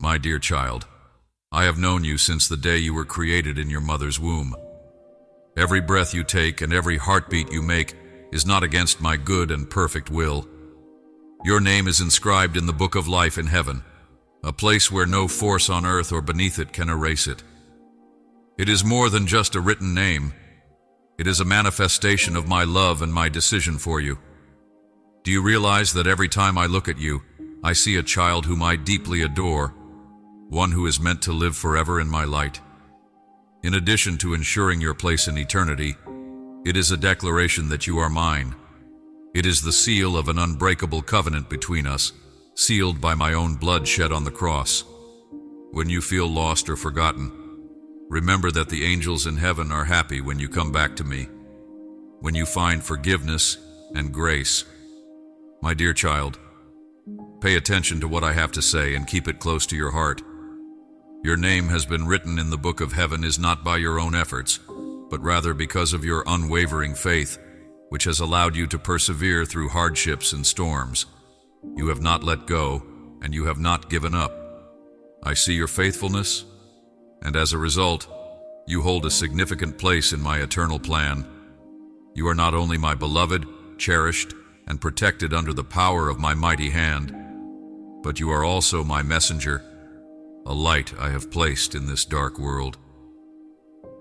My dear child, I have known you since the day you were created in your mother's womb. Every breath you take and every heartbeat you make is not against my good and perfect will. Your name is inscribed in the book of life in heaven, a place where no force on earth or beneath it can erase it. It is more than just a written name. It is a manifestation of my love and my decision for you. Do you realize that every time I look at you, I see a child whom I deeply adore, one who is meant to live forever in my light? In addition to ensuring your place in eternity, it is a declaration that you are mine. It is the seal of an unbreakable covenant between us, sealed by my own blood shed on the cross. When you feel lost or forgotten, remember that the angels in heaven are happy when you come back to me, when you find forgiveness and grace. My dear child, pay attention to what I have to say and keep it close to your heart. Your name has been written in the book of heaven is not by your own efforts, but rather because of your unwavering faith, which has allowed you to persevere through hardships and storms. You have not let go, and you have not given up. I see your faithfulness, and as a result, you hold a significant place in my eternal plan. You are not only my beloved, cherished, and protected under the power of my mighty hand, but you are also my messenger, a light I have placed in this dark world.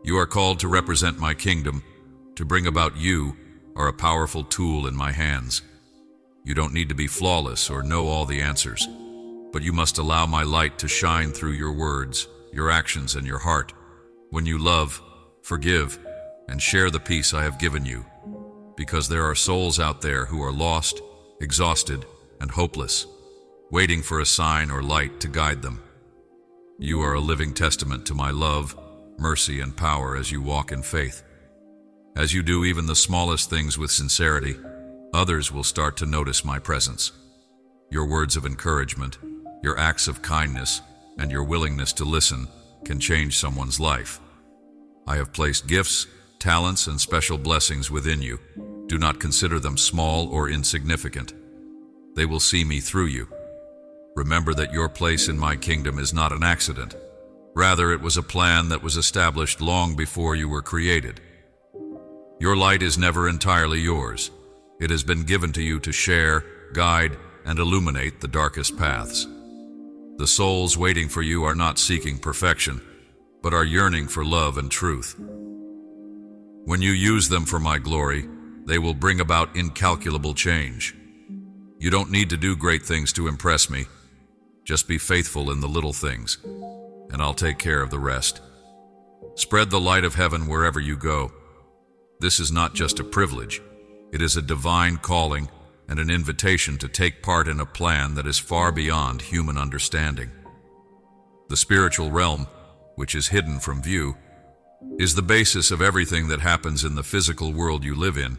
You are called to represent my kingdom. To bring about you are a powerful tool in my hands. You don't need to be flawless or know all the answers, but you must allow my light to shine through your words, your actions, and your heart. When you love, forgive, and share the peace I have given you, because there are souls out there who are lost, exhausted, and hopeless, waiting for a sign or light to guide them. You are a living testament to my love, mercy, and power as you walk in faith. As you do even the smallest things with sincerity, others will start to notice my presence. Your words of encouragement, your acts of kindness, and your willingness to listen can change someone's life. I have placed gifts, talents, and special blessings within you. Do not consider them small or insignificant. They will see me through you. Remember that your place in my kingdom is not an accident. Rather, it was a plan that was established long before you were created. Your light is never entirely yours. It has been given to you to share, guide, and illuminate the darkest paths. The souls waiting for you are not seeking perfection, but are yearning for love and truth. When you use them for my glory, they will bring about incalculable change. You don't need to do great things to impress me. Just be faithful in the little things, and I'll take care of the rest. Spread the light of heaven wherever you go. This is not just a privilege. It is a divine calling and an invitation to take part in a plan that is far beyond human understanding. The spiritual realm, which is hidden from view, is the basis of everything that happens in the physical world you live in.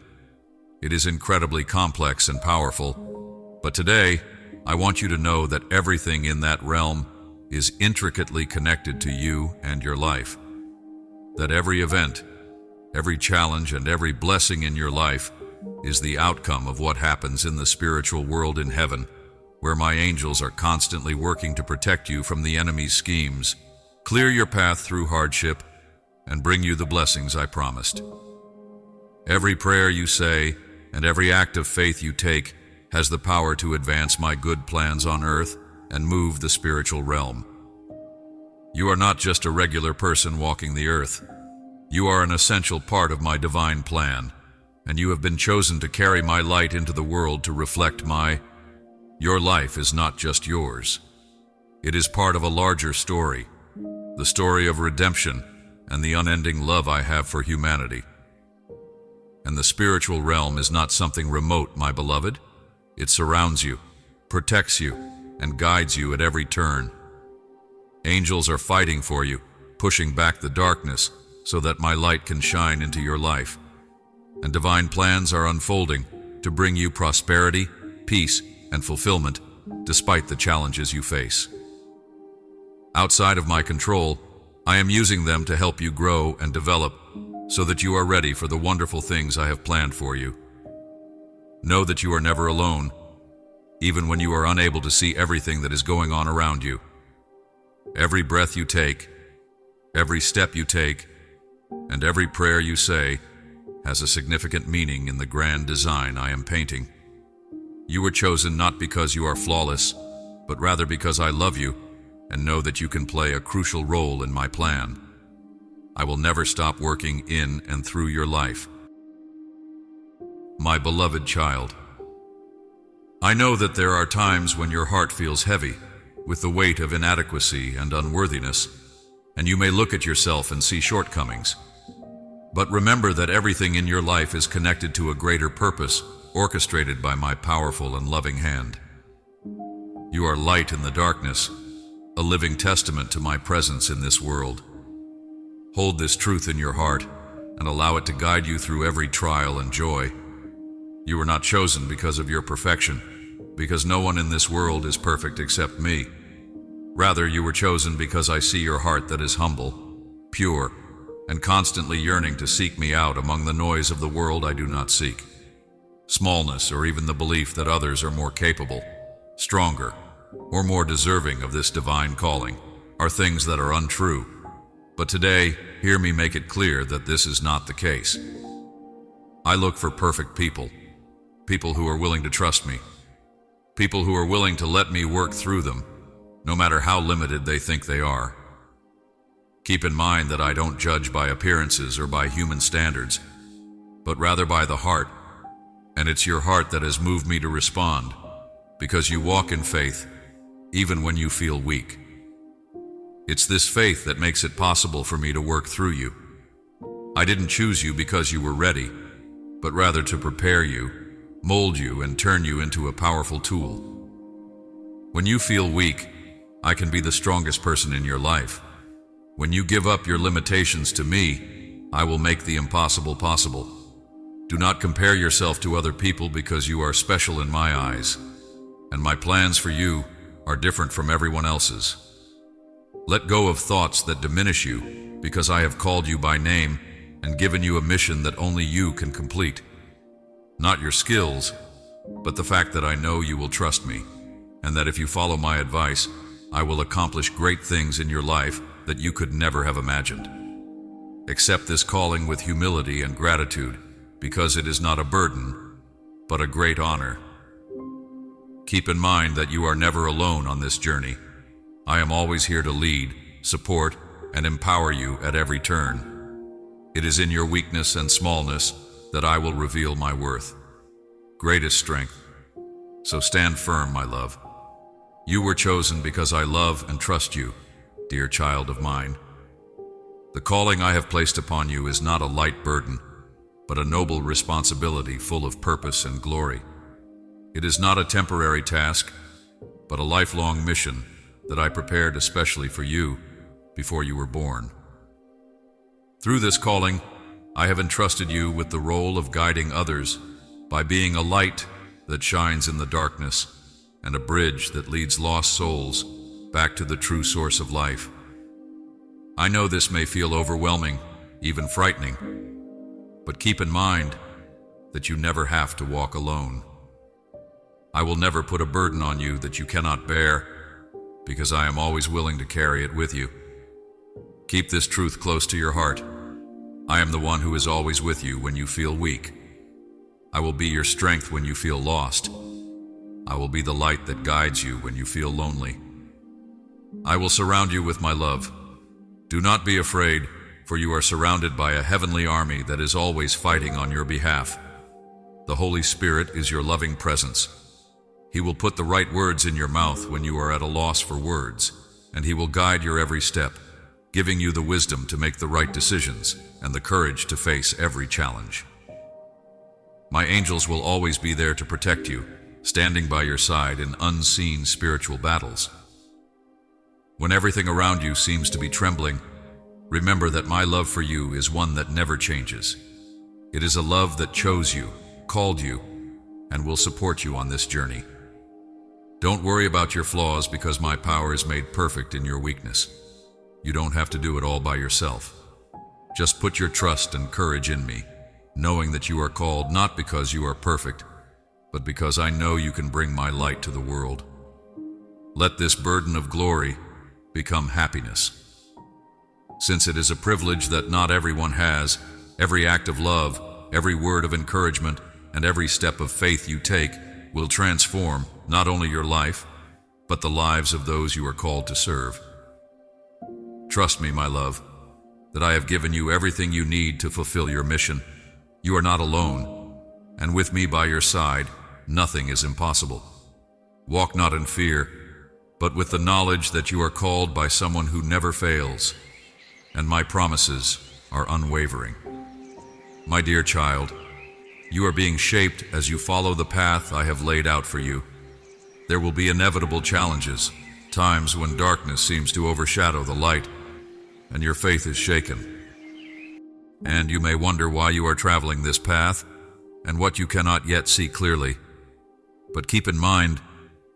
It is incredibly complex and powerful, but today, I want you to know that everything in that realm is intricately connected to you and your life. That every event, every challenge, and every blessing in your life is the outcome of what happens in the spiritual world in heaven, where my angels are constantly working to protect you from the enemy's schemes, clear your path through hardship, and bring you the blessings I promised. Every prayer you say and every act of faith you take has the power to advance my good plans on earth and move the spiritual realm. You are not just a regular person walking the earth. You are an essential part of my divine plan, and you have been chosen to carry my light into the world to reflect Your life is not just yours. It is part of a larger story, the story of redemption and the unending love I have for humanity. And the spiritual realm is not something remote, my beloved. It surrounds you, protects you, and guides you at every turn. Angels are fighting for you, pushing back the darkness so that my light can shine into your life. And divine plans are unfolding to bring you prosperity, peace, and fulfillment despite the challenges you face. Outside of my control, I am using them to help you grow and develop so that you are ready for the wonderful things I have planned for you. Know that you are never alone, even when you are unable to see everything that is going on around you. Every breath you take, every step you take, and every prayer you say has a significant meaning in the grand design I am painting. You were chosen not because you are flawless, but rather because I love you and know that you can play a crucial role in my plan. I will never stop working in and through your life. My beloved child, I know that there are times when your heart feels heavy with the weight of inadequacy and unworthiness, and you may look at yourself and see shortcomings. But remember that everything in your life is connected to a greater purpose, orchestrated by my powerful and loving hand. You are light in the darkness, a living testament to my presence in this world. Hold this truth in your heart and allow it to guide you through every trial and joy. You were not chosen because of your perfection, because no one in this world is perfect except me. Rather, you were chosen because I see your heart that is humble, pure, and constantly yearning to seek me out among the noise of the world I do not seek. Smallness, or even the belief that others are more capable, stronger, or more deserving of this divine calling, are things that are untrue. But today, hear me make it clear that this is not the case. I look for perfect people, people who are willing to trust me, people who are willing to let me work through them, no matter how limited they think they are. Keep in mind that I don't judge by appearances or by human standards, but rather by the heart, and it's your heart that has moved me to respond, because you walk in faith, even when you feel weak. It's this faith that makes it possible for me to work through you. I didn't choose you because you were ready, but rather to prepare you, mold you, and turn you into a powerful tool. When you feel weak, I can be the strongest person in your life. When you give up your limitations to me, I will make the impossible possible. Do not compare yourself to other people because you are special in my eyes, and my plans for you are different from everyone else's. Let go of thoughts that diminish you because I have called you by name and given you a mission that only you can complete. Not your skills, but the fact that I know you will trust me, and that if you follow my advice, I will accomplish great things in your life that you could never have imagined. Accept this calling with humility and gratitude, because it is not a burden, but a great honor. Keep in mind that you are never alone on this journey. I am always here to lead, support, and empower you at every turn. It is in your weakness and smallness that I will reveal my worth, greatest strength. So stand firm, my love. You were chosen because I love and trust you, dear child of mine. The calling I have placed upon you is not a light burden, but a noble responsibility full of purpose and glory. It is not a temporary task, but a lifelong mission that I prepared especially for you before you were born. Through this calling, I have entrusted you with the role of guiding others by being a light that shines in the darkness and a bridge that leads lost souls back to the true source of life. I know this may feel overwhelming, even frightening, but keep in mind that you never have to walk alone. I will never put a burden on you that you cannot bear, because I am always willing to carry it with you. Keep this truth close to your heart. I am the one who is always with you when you feel weak. I will be your strength when you feel lost. I will be the light that guides you when you feel lonely. I will surround you with my love. Do not be afraid, for you are surrounded by a heavenly army that is always fighting on your behalf. The Holy Spirit is your loving presence. He will put the right words in your mouth when you are at a loss for words, and He will guide your every step, giving you the wisdom to make the right decisions and the courage to face every challenge. My angels will always be there to protect you, standing by your side in unseen spiritual battles. When everything around you seems to be trembling, remember that my love for you is one that never changes. It is a love that chose you, called you, and will support you on this journey. Don't worry about your flaws because my power is made perfect in your weakness. You don't have to do it all by yourself. Just put your trust and courage in me, knowing that you are called not because you are perfect, but because I know you can bring my light to the world. Let this burden of glory become happiness. Since it is a privilege that not everyone has, every act of love, every word of encouragement, and every step of faith you take will transform not only your life, but the lives of those you are called to serve. Trust me, my love, that I have given you everything you need to fulfill your mission. You are not alone, and with me by your side, nothing is impossible. Walk not in fear, but with the knowledge that you are called by someone who never fails, and my promises are unwavering. My dear child, you are being shaped as you follow the path I have laid out for you. There will be inevitable challenges, times when darkness seems to overshadow the light, and your faith is shaken. And you may wonder why you are traveling this path, and what you cannot yet see clearly. But keep in mind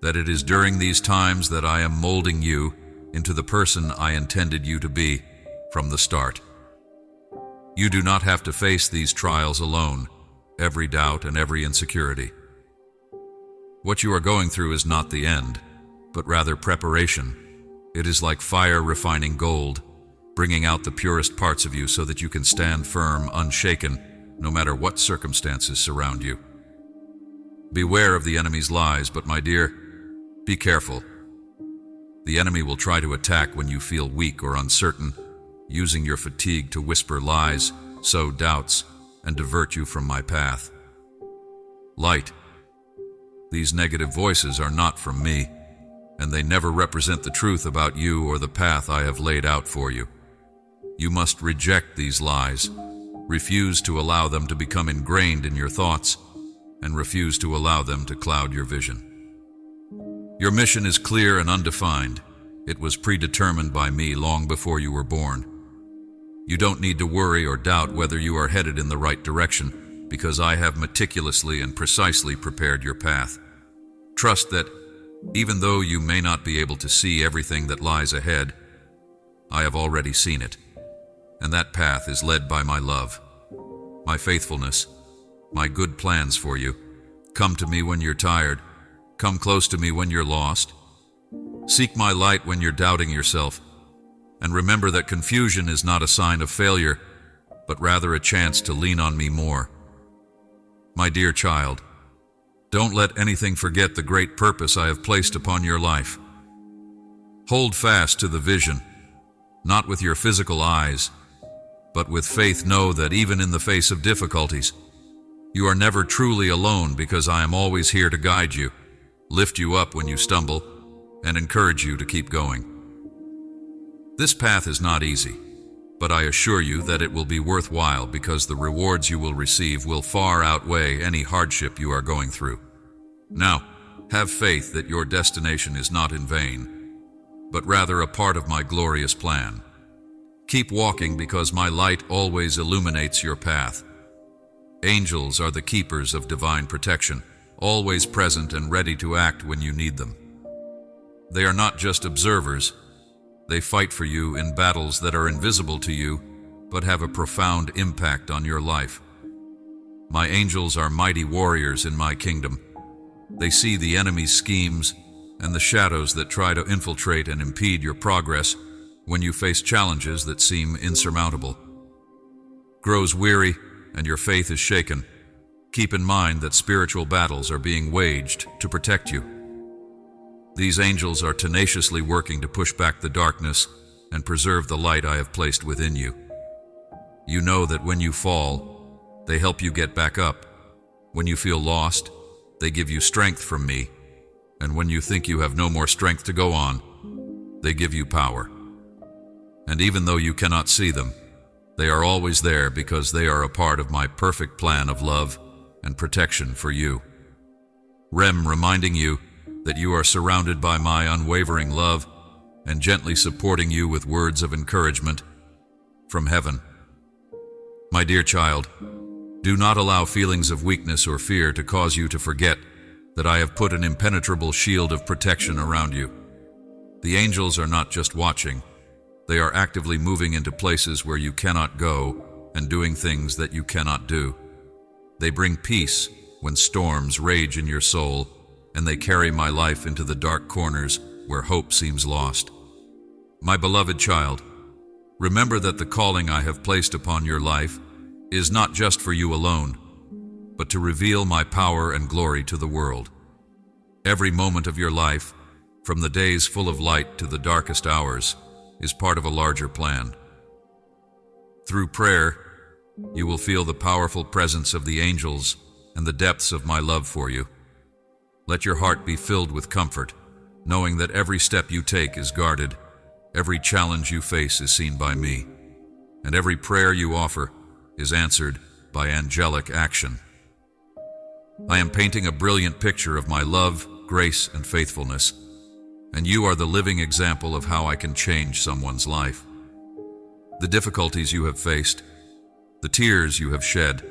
that it is during these times that I am molding you into the person I intended you to be from the start. You do not have to face these trials alone, every doubt and every insecurity. What you are going through is not the end, but rather preparation. It is like fire refining gold, bringing out the purest parts of you so that you can stand firm, unshaken, no matter what circumstances surround you. Beware of the enemy's lies, but my dear, be careful. The enemy will try to attack when you feel weak or uncertain, using your fatigue to whisper lies, sow doubts, and divert you from my path. Light. These negative voices are not from me, and they never represent the truth about you or the path I have laid out for you. You must reject these lies, refuse to allow them to become ingrained in your thoughts, and refuse to allow them to cloud your vision. Your mission is clear and undefined. It was predetermined by me long before you were born. You don't need to worry or doubt whether you are headed in the right direction, because I have meticulously and precisely prepared your path. Trust that, even though you may not be able to see everything that lies ahead, I have already seen it, and that path is led by my love, my faithfulness, my good plans for you. Come to me when you're tired. Come close to me when you're lost. Seek my light when you're doubting yourself. And remember that confusion is not a sign of failure, but rather a chance to lean on me more. My dear child, don't let anything forget the great purpose I have placed upon your life. Hold fast to the vision, not with your physical eyes, but with faith. Know that even in the face of difficulties, you are never truly alone, because I am always here to guide you, lift you up when you stumble, and encourage you to keep going. This path is not easy, but I assure you that it will be worthwhile, because the rewards you will receive will far outweigh any hardship you are going through. Now, have faith that your destination is not in vain, but rather a part of my glorious plan. Keep walking, because my light always illuminates your path. Angels are the keepers of divine protection, always present and ready to act when you need them. They are not just observers. They fight for you in battles that are invisible to you, but have a profound impact on your life. My angels are mighty warriors in my kingdom. They see the enemy's schemes and the shadows that try to infiltrate and impede your progress when you face challenges that seem insurmountable. Grows weary and your faith is shaken, keep in mind that spiritual battles are being waged to protect you. These angels are tenaciously working to push back the darkness and preserve the light I have placed within you. You know that when you fall, they help you get back up. When you feel lost, they give you strength from me. And when you think you have no more strength to go on, they give you power. And even though you cannot see them, they are always there, because they are a part of my perfect plan of love and protection for you. Rem, reminding you that you are surrounded by my unwavering love and gently supporting you with words of encouragement from heaven. My dear child, do not allow feelings of weakness or fear to cause you to forget that I have put an impenetrable shield of protection around you. The angels are not just watching. They are actively moving into places where you cannot go and doing things that you cannot do. They bring peace when storms rage in your soul, and they carry my life into the dark corners where hope seems lost. My beloved child, remember that the calling I have placed upon your life is not just for you alone, but to reveal my power and glory to the world. Every moment of your life, from the days full of light to the darkest hours, is part of a larger plan. Through prayer, you will feel the powerful presence of the angels and the depths of my love for you. Let your heart be filled with comfort, knowing that every step you take is guarded, every challenge you face is seen by me, and every prayer you offer is answered by angelic action. I am painting a brilliant picture of my love, grace, and faithfulness, and you are the living example of how I can change someone's life. The difficulties you have faced, the tears you have shed,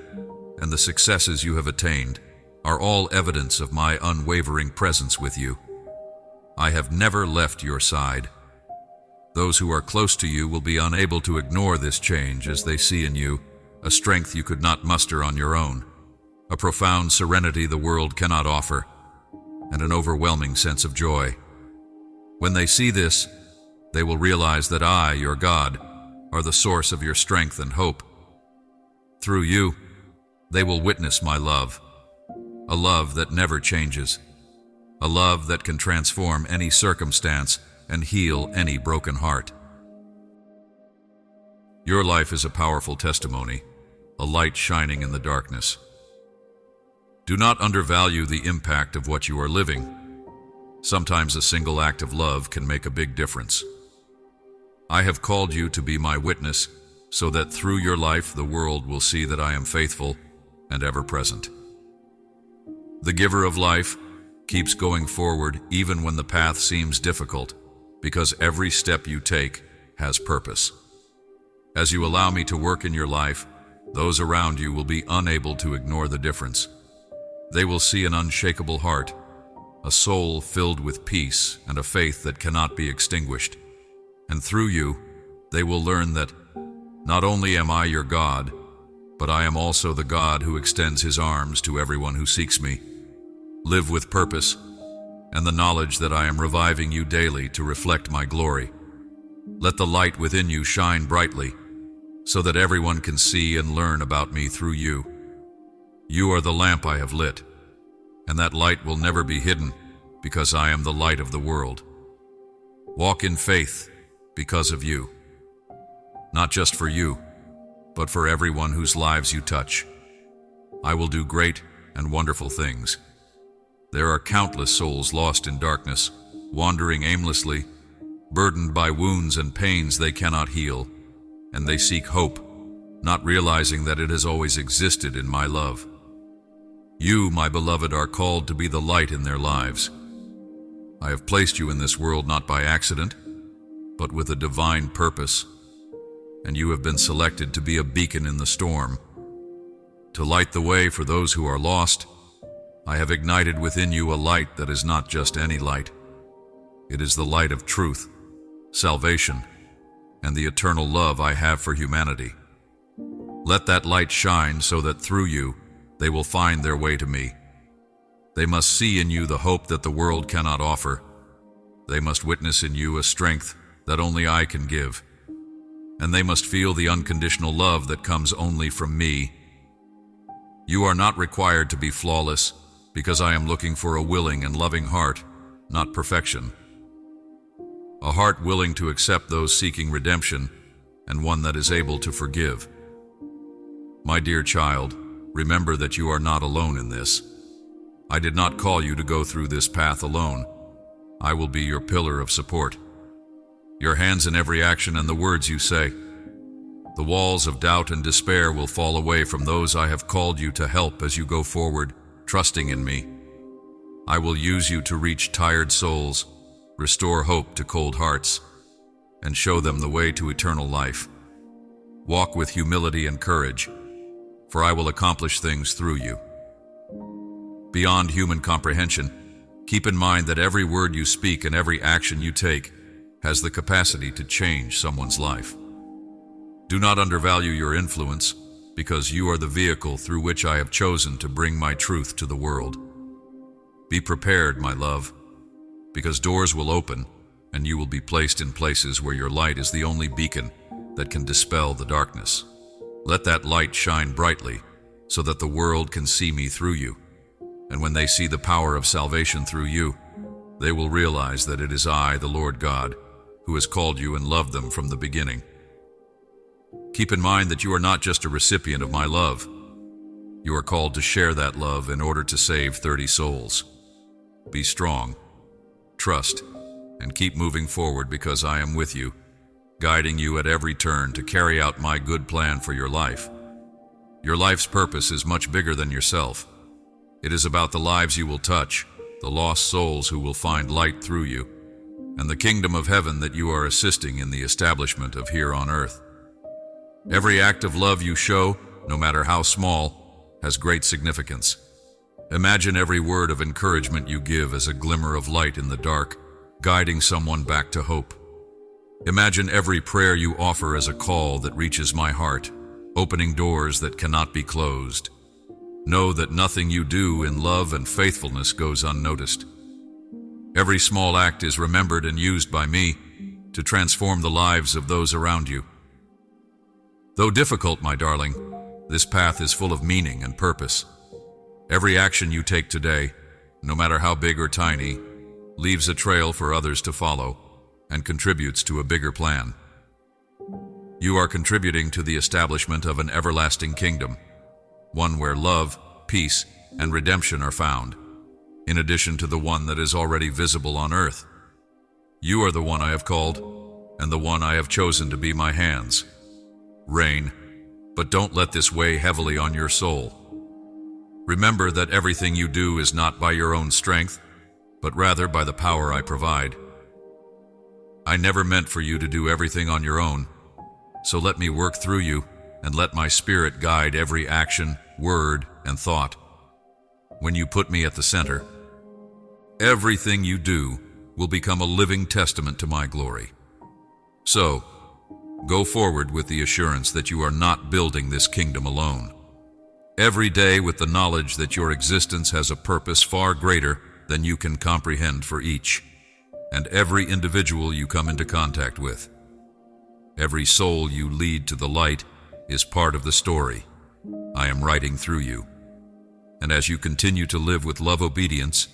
and the successes you have attained are all evidence of my unwavering presence with you. I have never left your side. Those who are close to you will be unable to ignore this change as they see in you a strength you could not muster on your own, a profound serenity the world cannot offer, and an overwhelming sense of joy. When they see this, they will realize that I, your God, are the source of your strength and hope. Through you, they will witness my love, a love that never changes, a love that can transform any circumstance and heal any broken heart. Your life is a powerful testimony, a light shining in the darkness. Do not undervalue the impact of what you are living. Sometimes a single act of love can make a big difference. I have called you to be my witness so that through your life the world will see that I am faithful and ever present. The giver of life keeps going forward even when the path seems difficult, because every step you take has purpose. As you allow me to work in your life, those around you will be unable to ignore the difference. They will see an unshakable heart, a soul filled with peace and a faith that cannot be extinguished. And through you, they will learn that not only am I your God, but I am also the God who extends his arms to everyone who seeks me. Live with purpose and the knowledge that I am reviving you daily to reflect my glory. Let the light within you shine brightly so that everyone can see and learn about me through you. You are the lamp I have lit, and that light will never be hidden because I am the light of the world. Walk in faith because of you, not just for you, but for everyone whose lives you touch. I will do great and wonderful things. There are countless souls lost in darkness, wandering aimlessly, burdened by wounds and pains they cannot heal, and they seek hope, not realizing that it has always existed in my love. You, my beloved, are called to be the light in their lives. I have placed you in this world not by accident, but with a divine purpose, and you have been selected to be a beacon in the storm. To light the way for those who are lost, I have ignited within you a light that is not just any light. It is the light of truth, salvation, and the eternal love I have for humanity. Let that light shine so that through you, they will find their way to me. They must see in you the hope that the world cannot offer. They must witness in you a strength that only I can give. And they must feel the unconditional love that comes only from me. You are not required to be flawless, because I am looking for a willing and loving heart, not perfection. A heart willing to accept those seeking redemption, and one that is able to forgive. My dear child, remember that you are not alone in this. I did not call you to go through this path alone. I will be your pillar of support, your hands in every action and the words you say. The walls of doubt and despair will fall away from those I have called you to help as you go forward, trusting in me. I will use you to reach tired souls, restore hope to cold hearts, and show them the way to eternal life. Walk with humility and courage, for I will accomplish things through you. Beyond human comprehension, keep in mind that every word you speak and every action you take has the capacity to change someone's life. Do not undervalue your influence, because you are the vehicle through which I have chosen to bring my truth to the world. Be prepared, my love, because doors will open and you will be placed in places where your light is the only beacon that can dispel the darkness. Let that light shine brightly so that the world can see me through you. And when they see the power of salvation through you, they will realize that it is I, the Lord God, who has called you and loved them from the beginning. Keep in mind that you are not just a recipient of my love. You are called to share that love in order to save 30 souls. Be strong, trust, and keep moving forward because I am with you, guiding you at every turn to carry out my good plan for your life. Your life's purpose is much bigger than yourself. It is about the lives you will touch, the lost souls who will find light through you, and the kingdom of heaven that you are assisting in the establishment of here on earth. Every act of love you show, no matter how small, has great significance. Imagine every word of encouragement you give as a glimmer of light in the dark, guiding someone back to hope. Imagine every prayer you offer as a call that reaches my heart, opening doors that cannot be closed. Know that nothing you do in love and faithfulness goes unnoticed. Every small act is remembered and used by me to transform the lives of those around you. Though difficult, my darling, this path is full of meaning and purpose. Every action you take today, no matter how big or tiny, leaves a trail for others to follow and contributes to a bigger plan. You are contributing to the establishment of an everlasting kingdom, one where love, peace, and redemption are found, in addition to the one that is already visible on earth. You are the one I have called, and the one I have chosen to be my hands. Reign, but don't let this weigh heavily on your soul. Remember that everything you do is not by your own strength, but rather by the power I provide. I never meant for you to do everything on your own, so let me work through you and let my spirit guide every action, word, and thought. When you put me at the center, everything you do will become a living testament to my glory. So, go forward with the assurance that you are not building this kingdom alone. Every day with the knowledge that your existence has a purpose far greater than you can comprehend for each, and every individual you come into contact with. Every soul you lead to the light is part of the story I am writing through you. And as you continue to live with love, obedience,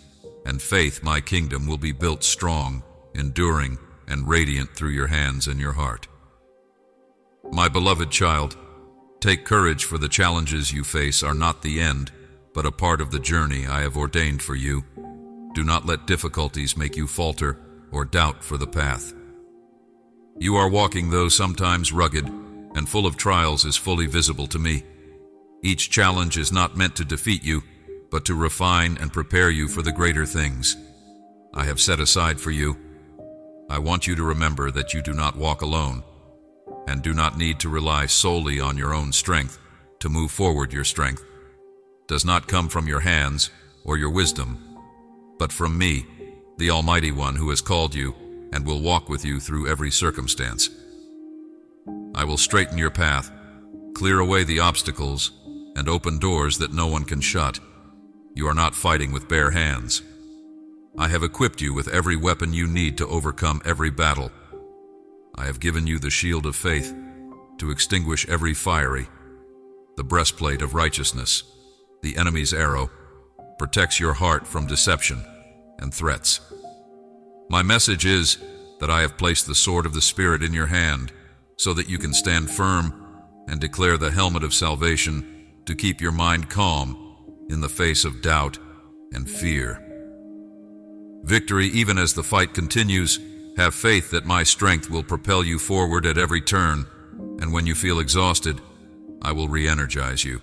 and faith, my kingdom will be built strong, enduring, and radiant through your hands and your heart. My beloved child, take courage, for the challenges you face are not the end, but a part of the journey I have ordained for you. Do not let difficulties make you falter or doubt for the path. You are walking, though sometimes rugged and full of trials, is fully visible to me. Each challenge is not meant to defeat you, but to refine and prepare you for the greater things I have set aside for you. I want you to remember that you do not walk alone, and do not need to rely solely on your own strength to move forward. Your strength does not come from your hands or your wisdom, but from me, the Almighty One, who has called you and will walk with you through every circumstance. I will straighten your path, clear away the obstacles, and open doors that no one can shut. You are not fighting with bare hands. I have equipped you with every weapon you need to overcome every battle. I have given you the shield of faith to extinguish every fiery. The breastplate of righteousness, the enemy's arrow, protects your heart from deception and threats. My message is that I have placed the sword of the Spirit in your hand so that you can stand firm and declare the helmet of salvation to keep your mind calm in the face of doubt and fear. Victory, even as the fight continues. Have faith that my strength will propel you forward at every turn, and when you feel exhausted, I will re-energize you.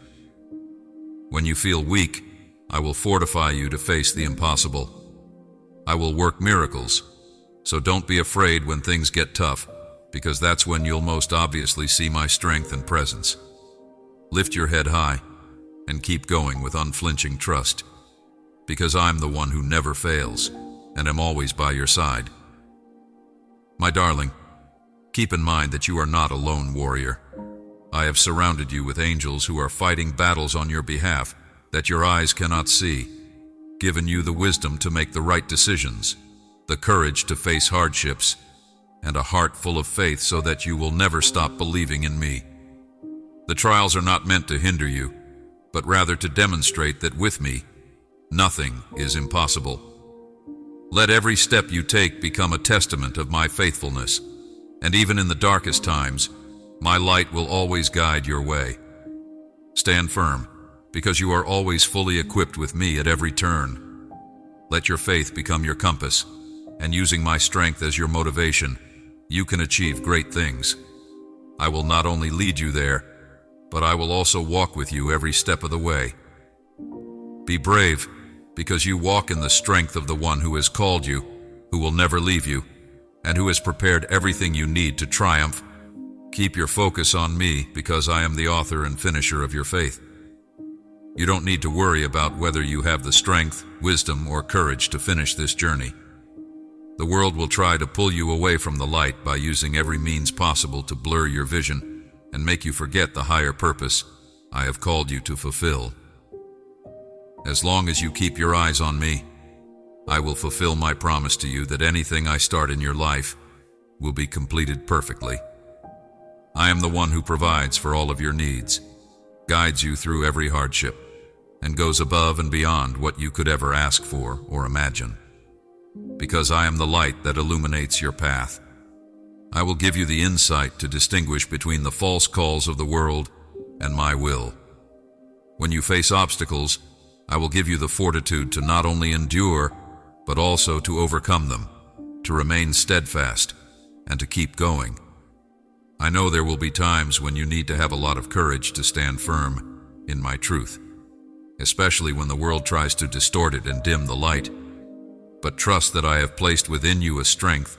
When you feel weak, I will fortify you to face the impossible. I will work miracles, so don't be afraid when things get tough, because that's when you'll most obviously see my strength and presence. Lift your head high and keep going with unflinching trust, because I'm the one who never fails and am always by your side. My darling, keep in mind that you are not a lone warrior. I have surrounded you with angels who are fighting battles on your behalf that your eyes cannot see, given you the wisdom to make the right decisions, the courage to face hardships, and a heart full of faith so that you will never stop believing in me. The trials are not meant to hinder you, but rather to demonstrate that with me, nothing is impossible. Let every step you take become a testament of my faithfulness, and even in the darkest times, my light will always guide your way. Stand firm, because you are always fully equipped with me at every turn. Let your faith become your compass, and using my strength as your motivation, you can achieve great things. I will not only lead you there, but I will also walk with you every step of the way. Be brave, because you walk in the strength of the one who has called you, who will never leave you, and who has prepared everything you need to triumph. Keep your focus on me, because I am the author and finisher of your faith. You don't need to worry about whether you have the strength, wisdom, or courage to finish this journey. The world will try to pull you away from the light by using every means possible to blur your vision and make you forget the higher purpose I have called you to fulfill. As long as you keep your eyes on me, I will fulfill my promise to you that anything I start in your life will be completed perfectly. I am the one who provides for all of your needs, guides you through every hardship, and goes above and beyond what you could ever ask for or imagine. Because I am the light that illuminates your path, I will give you the insight to distinguish between the false calls of the world and my will. When you face obstacles, I will give you the fortitude to not only endure, but also to overcome them, to remain steadfast, and to keep going. I know there will be times when you need to have a lot of courage to stand firm in my truth, especially when the world tries to distort it and dim the light. But trust that I have placed within you a strength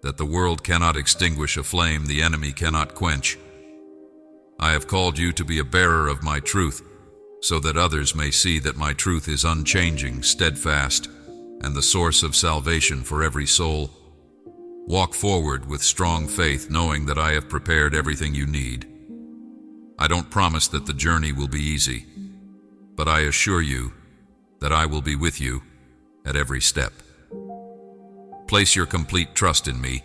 that the world cannot extinguish, a flame the enemy cannot quench. I have called you to be a bearer of my truth, so that others may see that my truth is unchanging, steadfast, and the source of salvation for every soul. Walk forward with strong faith, knowing that I have prepared everything you need. I don't promise that the journey will be easy, but I assure you that I will be with you at every step. Place your complete trust in me,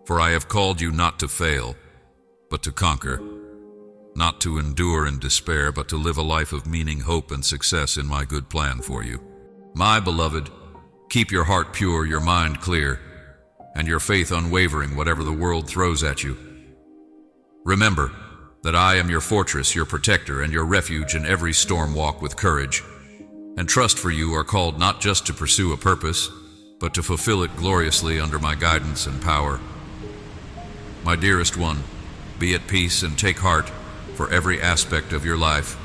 for I have called you not to fail, but to conquer, not to endure in despair, but to live a life of meaning, hope, and success in my good plan for you. My beloved, keep your heart pure, your mind clear, and your faith unwavering whatever the world throws at you. Remember that I am your fortress, your protector, and your refuge in every storm. Walk with courage and trust, for you are called not just to pursue a purpose, but to fulfill it gloriously under my guidance and power. My dearest one, be at peace and take heart, for every aspect of your life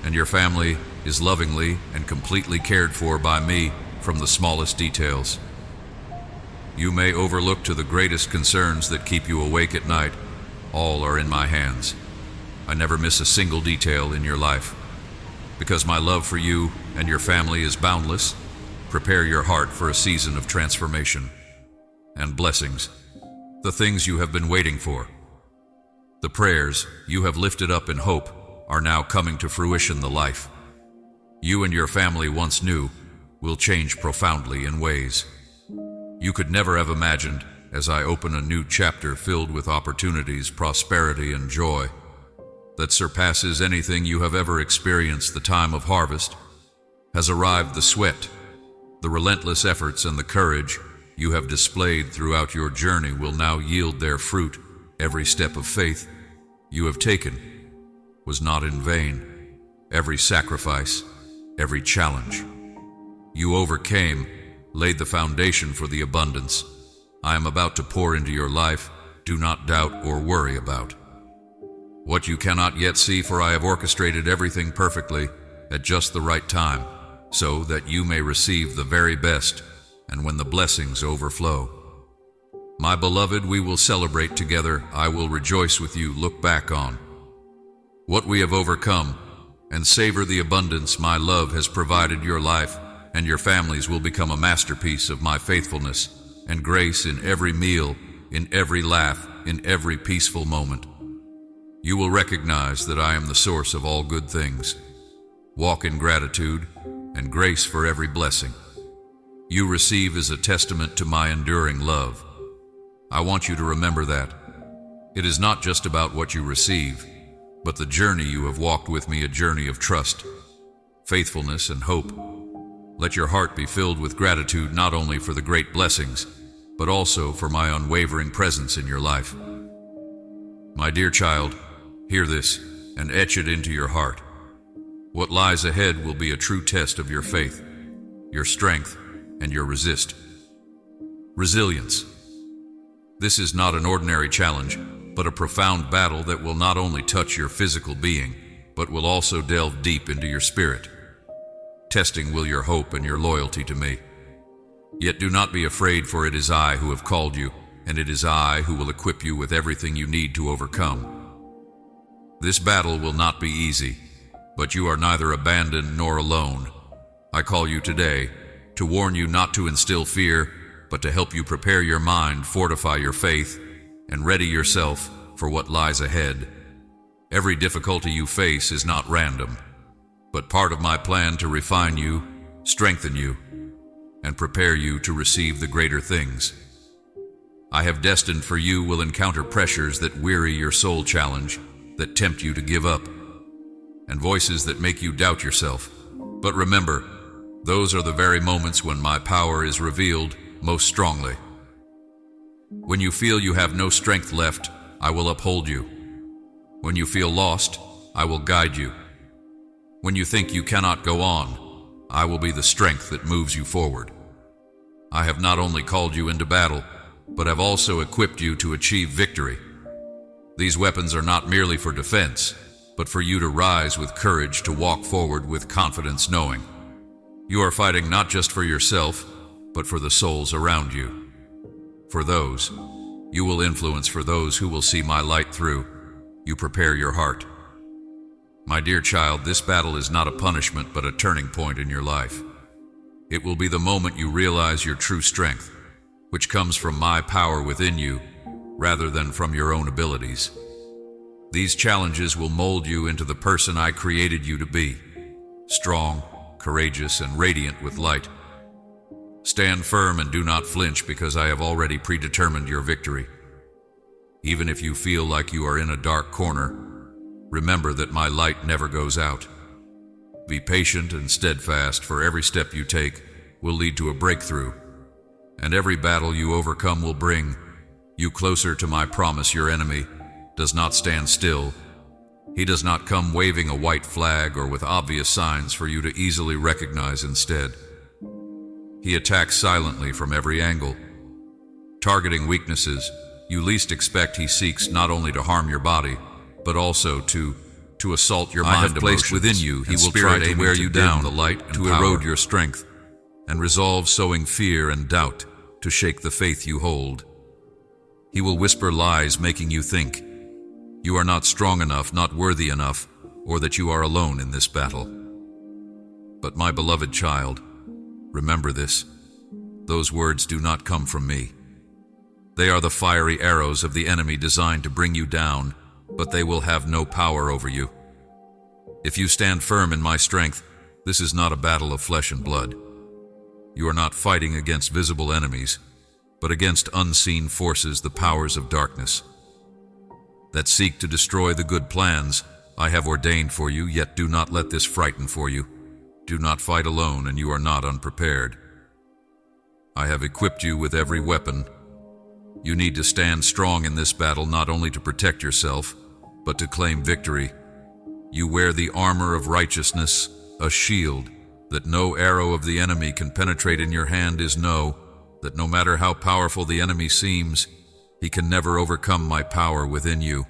and your family is lovingly and completely cared for by me from the smallest details. You may overlook to the greatest concerns that keep you awake at night. All are in my hands. I never miss a single detail in your life. Because my love for you and your family is boundless, prepare your heart for a season of transformation and blessings, the things you have been waiting for. The prayers you have lifted up in hope are now coming to fruition. The life you and your family once knew will change profoundly in ways you could never have imagined, as I open a new chapter filled with opportunities, prosperity, and joy that surpasses anything you have ever experienced. The time of harvest has arrived. The sweat, the relentless efforts, and the courage you have displayed throughout your journey will now yield their fruit. Every step of faith you have taken was not in vain. Every sacrifice, every challenge you overcame laid the foundation for the abundance I am about to pour into your life. Do not doubt or worry about what you cannot yet see, for I have orchestrated everything perfectly at just the right time, so that you may receive the very best, and when the blessings overflow. My beloved, we will celebrate together. I will rejoice with you. Look back on what we have overcome and savor the abundance my love has provided. Your life and your families will become a masterpiece of my faithfulness and grace in every meal, in every laugh, in every peaceful moment. You will recognize that I am the source of all good things. Walk in gratitude and grace for every blessing. you receive is a testament to my enduring love. I want you to remember that. It is not just about what you receive, but the journey you have walked with me, a journey of trust, faithfulness, and hope. Let your heart be filled with gratitude not only for the great blessings, but also for my unwavering presence in your life. My dear child, hear this and etch it into your heart. What lies ahead will be a true test of your faith, your strength, and your resilience. This is not an ordinary challenge, but a profound battle that will not only touch your physical being, but will also delve deep into your spirit. Testing will your hope and your loyalty to me. Yet do not be afraid, for it is I who have called you, and it is I who will equip you with everything you need to overcome. This battle will not be easy, but you are neither abandoned nor alone. I call you today to warn you not to instill fear, but to help you prepare your mind, fortify your faith, and ready yourself for what lies ahead. Every difficulty you face is not random, but part of my plan to refine you, strengthen you, and prepare you to receive the greater things I have destined for you. Will encounter pressures that weary your soul, challenge that tempt you to give up, and voices that make you doubt yourself. But remember, those are the very moments when my power is revealed most strongly. When you feel you have no strength left, I will uphold you. When you feel lost, I will guide you. When you think you cannot go on, I will be the strength that moves you forward. I have not only called you into battle, but have also equipped you to achieve victory. These weapons are not merely for defense, but for you to rise with courage, to walk forward with confidence, knowing you are fighting not just for yourself, but for the souls around you. For those you will influence, for those who will see my light through you. Prepare your heart. My dear child, this battle is not a punishment, but a turning point in your life. It will be the moment you realize your true strength, which comes from my power within you, rather than from your own abilities. These challenges will mold you into the person I created you to be, strong, courageous, and radiant with light. Stand firm and do not flinch, because I have already predetermined your victory. Even if you feel like you are in a dark corner, remember that my light never goes out. Be patient and steadfast, for every step you take will lead to a breakthrough, and every battle you overcome will bring you closer to my promise. Your enemy does not stand still. He does not come waving a white flag or with obvious signs for you to easily recognize. Instead, he attacks silently from every angle, targeting weaknesses you least expect. He seeks not only to harm your body, but also to assault your mind. I have placed within you, he will try to wear you down, the light, to erode your strength, and resolve, sowing fear and doubt to shake the faith you hold. He will whisper lies, making you think you are not strong enough, not worthy enough, or that you are alone in this battle. But my beloved child, remember this: those words do not come from me. They are the fiery arrows of the enemy designed to bring you down, but they will have no power over you. If you stand firm in my strength, this is not a battle of flesh and blood. You are not fighting against visible enemies, but against unseen forces, the powers of darkness, that seek to destroy the good plans I have ordained for you. Yet do not let this frighten for you. Do not fight alone, and you are not unprepared. I have equipped you with every weapon. You need to stand strong in this battle, not only to protect yourself, but to claim victory. You wear the armor of righteousness, a shield that no arrow of the enemy can penetrate. In your hand is know that no matter how powerful the enemy seems, he can never overcome my power within you.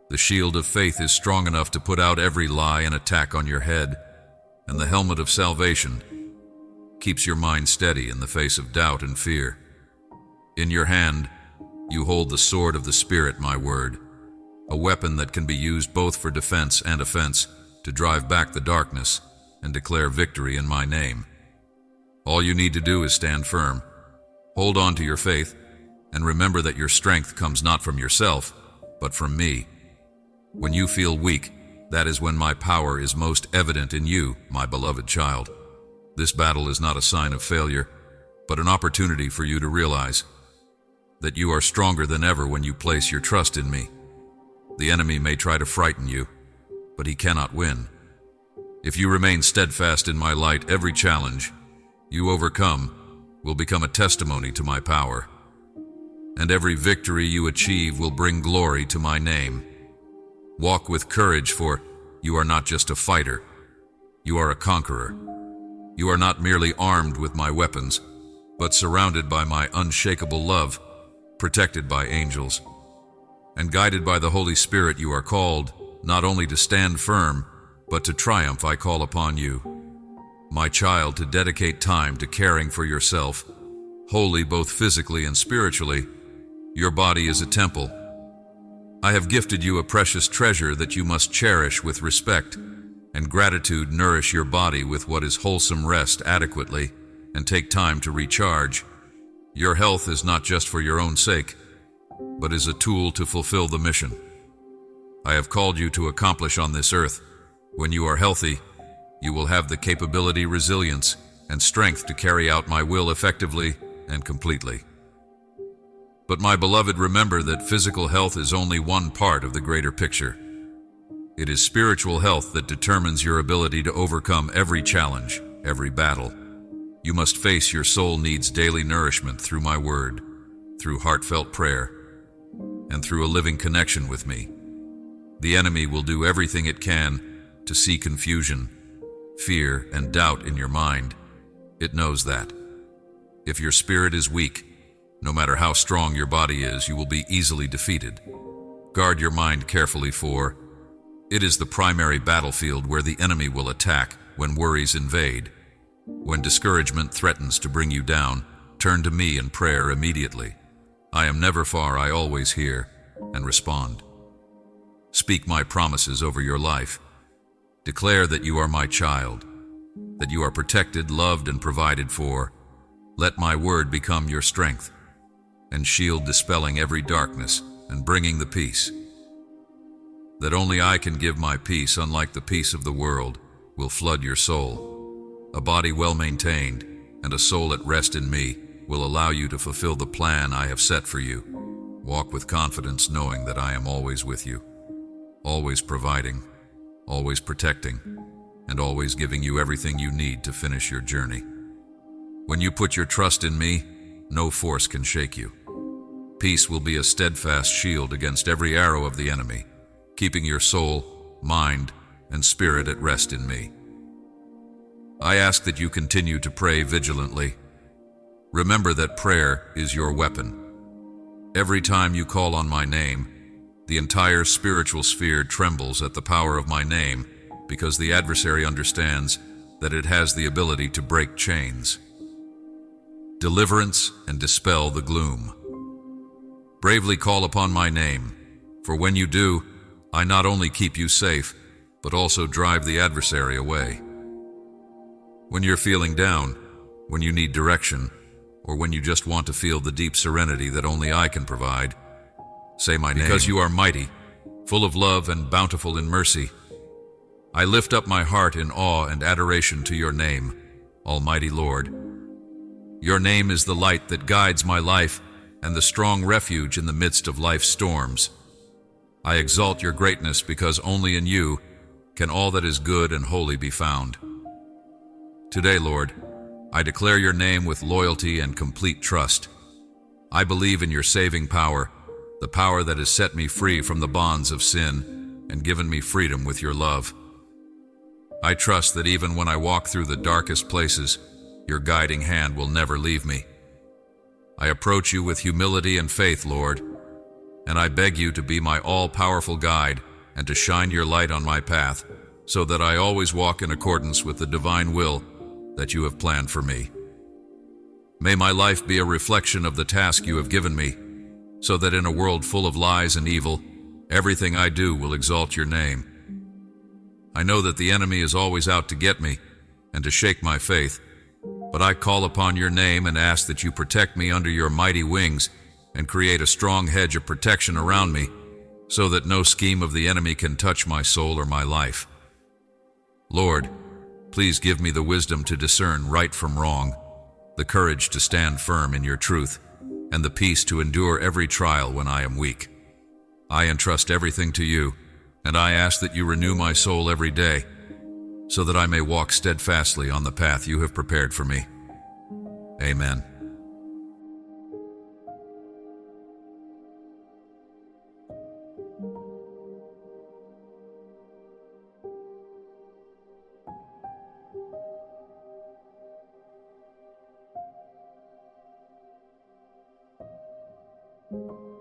The shield of faith is strong enough to put out every lie and attack on your head, and the helmet of salvation keeps your mind steady in the face of doubt and fear. In your hand, you hold the sword of the Spirit, my word, a weapon that can be used both for defense and offense, to drive back the darkness and declare victory in my name. All you need to do is stand firm, hold on to your faith, and remember that your strength comes not from yourself, but from me. When you feel weak, that is when my power is most evident in you, my beloved child. This battle is not a sign of failure, but an opportunity for you to realize that you are stronger than ever when you place your trust in me. The enemy may try to frighten you, but he cannot win. If you remain steadfast in my light, every challenge you overcome will become a testimony to my power, and every victory you achieve will bring glory to my name. Walk with courage, for you are not just a fighter, you are a conqueror. You are not merely armed with my weapons, but surrounded by my unshakable love, protected by angels, and guided by the Holy Spirit. You are called not only to stand firm, but to triumph. I call upon you, my child, to dedicate time to caring for yourself, wholly, both physically and spiritually. Your body is a temple. I have gifted you a precious treasure that you must cherish with respect and gratitude. Nourish your body with what is wholesome, rest adequately, and take time to recharge. Your health is not just for your own sake, but is a tool to fulfill the mission I have called you to accomplish on this earth. When you are healthy, you will have the capability, resilience, and strength to carry out my will effectively and completely. But my beloved, remember that physical health is only one part of the greater picture. It is spiritual health that determines your ability to overcome every challenge, every battle. You must face. Your soul needs daily nourishment through my word, through heartfelt prayer, and through a living connection with me. The enemy will do everything it can to see confusion, fear, and doubt in your mind. It knows that if your spirit is weak, no matter how strong your body is, you will be easily defeated. Guard your mind carefully, for it is the primary battlefield where the enemy will attack when worries invade. When discouragement threatens to bring you down, turn to me in prayer immediately. I am never far, I always hear and respond. Speak my promises over your life. Declare that you are my child, that you are protected, loved, and provided for. Let my word become your strength and shield, dispelling every darkness and bringing the peace that only I can give. My peace, unlike the peace of the world, will flood your soul. A body well maintained and a soul at rest in me will allow you to fulfill the plan I have set for you. Walk with confidence, knowing that I am always with you, always providing, always protecting, and always giving you everything you need to finish your journey. When you put your trust in me, no force can shake you. Peace will be a steadfast shield against every arrow of the enemy, keeping your soul, mind, and spirit at rest in me. I ask that you continue to pray vigilantly. Remember that prayer is your weapon. Every time you call on my name, the entire spiritual sphere trembles at the power of my name, because the adversary understands that it has the ability to break chains, deliverance, and dispel the gloom. Bravely call upon my name, for when you do, I not only keep you safe, but also drive the adversary away. When you're feeling down, when you need direction, or when you just want to feel the deep serenity that only I can provide, say my name. Because you are mighty, full of love, and bountiful in mercy, I lift up my heart in awe and adoration to your name, Almighty Lord. Your name is the light that guides my life and the strong refuge in the midst of life's storms. I exalt your greatness, because only in you can all that is good and holy be found. Today, Lord, I declare your name with loyalty and complete trust. I believe in your saving power, the power that has set me free from the bonds of sin and given me freedom with your love. I trust that even when I walk through the darkest places, your guiding hand will never leave me. I approach you with humility and faith, Lord, and I beg you to be my all-powerful guide and to shine your light on my path, so that I always walk in accordance with the divine will that you have planned for me. May my life be a reflection of the task you have given me, so that in a world full of lies and evil, everything I do will exalt your name. I know that the enemy is always out to get me and to shake my faith, but I call upon your name and ask that you protect me under your mighty wings and create a strong hedge of protection around me, so that no scheme of the enemy can touch my soul or my life. Lord, please give me the wisdom to discern right from wrong, the courage to stand firm in your truth, and the peace to endure every trial when I am weak. I entrust everything to you, and I ask that you renew my soul every day, so that I may walk steadfastly on the path you have prepared for me. Amen. Thank you.